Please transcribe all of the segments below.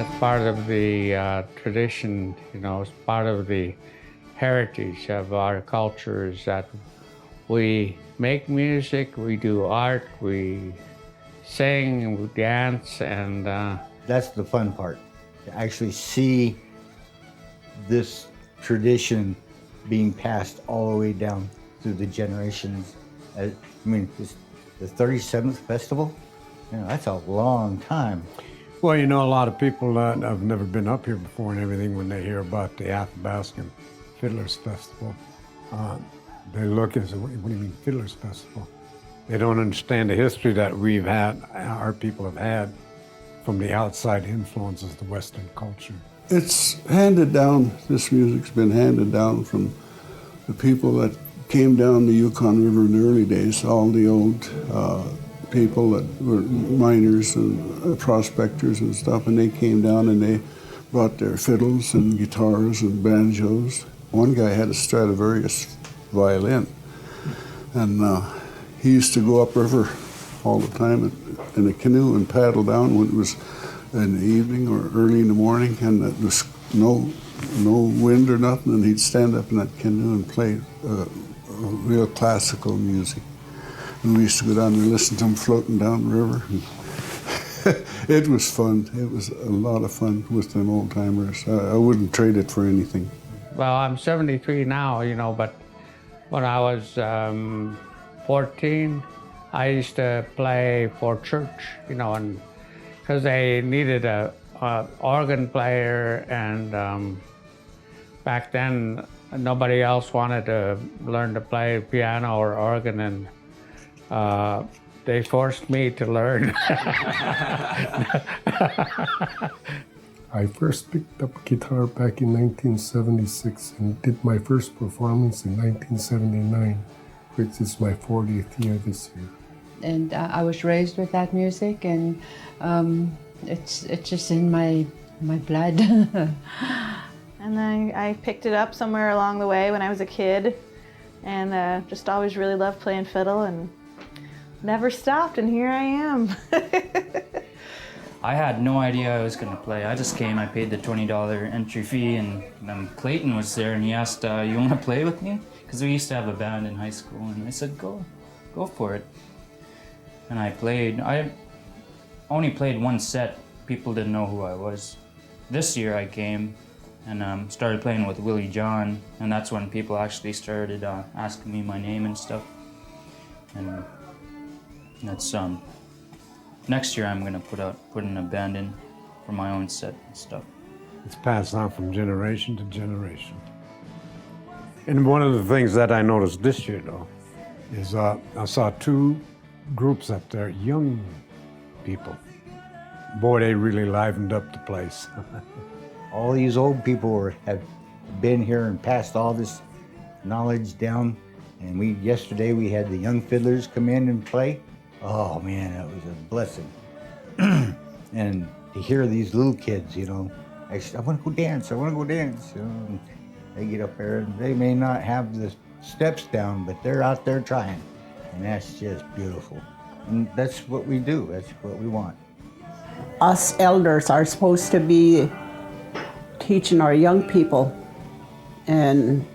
That's part of the tradition, it's part of the heritage of our culture is that we make music, we do art, we sing, we dance, and that's the fun part, to actually see this tradition being passed all the way down through the generations. It's the 37th festival. That's a long time. Well, a lot of people have never been up here before and everything, when they hear about the Athabascan Fiddlers Festival, they look and say, what do you mean Fiddlers Festival? They don't understand the history that our people have had from the outside influences, the Western culture. It's handed down, this music's been handed down from the people that came down the Yukon River in the early days, all the old people that were miners and prospectors and stuff, and they came down and they brought their fiddles and guitars and banjos. One guy had a Stradivarius violin, and he used to go upriver all the time in a canoe and paddle down when it was in the evening or early in the morning, and there was no wind or nothing, and he'd stand up in that canoe and play real classical music. And we used to go down and listen to him floating down the river. It was fun. It was a lot of fun with them old timers. I wouldn't trade it for anything. well, I'm 73 now, but when I was 14, I used to play for church, and because they needed a organ player, and back then nobody else wanted to learn to play piano or organ, and they forced me to learn. I first picked up guitar back in 1976 and did my first performance in 1979, which is my 40th year this year. And I was raised with that music, and it's just in my blood. And I picked it up somewhere along the way when I was a kid, and just always really loved playing fiddle and never stopped, and here I am. I had no idea I was going to play. I just came, I paid the $20 entry fee, and Clayton was there, and he asked, you want to play with me? Because we used to have a band in high school, and I said, go for it. And I played. I only played one set. People didn't know who I was. This year I came and started playing with Willie John, and that's when people actually started asking me my name and stuff. And that's next year I'm gonna put in a band in for my own set and stuff. It's passed on from generation to generation. And one of the things that I noticed this year, though, is I saw two groups up there, young people. Boy, they really livened up the place. All these old people have been here and passed all this knowledge down. And yesterday we had the young fiddlers come in and play. Oh man, that was a blessing. And to hear these little kids, I want to go dance, and they get up there and they may not have the steps down, but they're out there trying. And that's just beautiful. And that's what we do, that's what we want. Us elders are supposed to be teaching our young people. And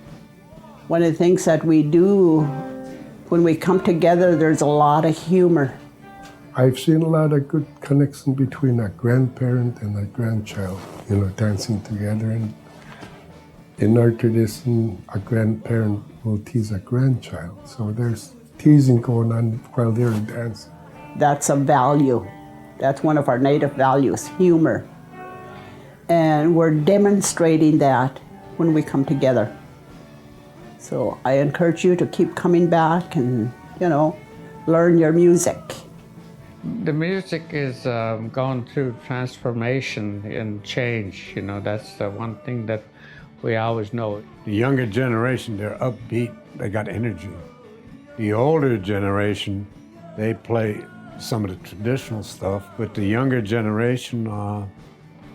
one of the things that we do when we come together, there's a lot of humor. I've seen a lot of good connection between a grandparent and a grandchild, dancing together. And in our tradition, a grandparent will tease a grandchild. So there's teasing going on while they're dancing. That's a value. That's one of our native values, humor. And we're demonstrating that when we come together. So I encourage you to keep coming back and, learn your music. The music is going through transformation and change. That's the one thing that we always know. The younger generation, they're upbeat, they got energy. The older generation, they play some of the traditional stuff, but the younger generation,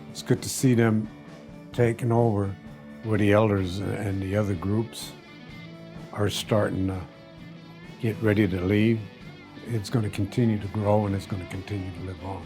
it's good to see them taking over where the elders and the other groups are starting to get ready to leave. It's going to continue to grow, and it's going to continue to live on.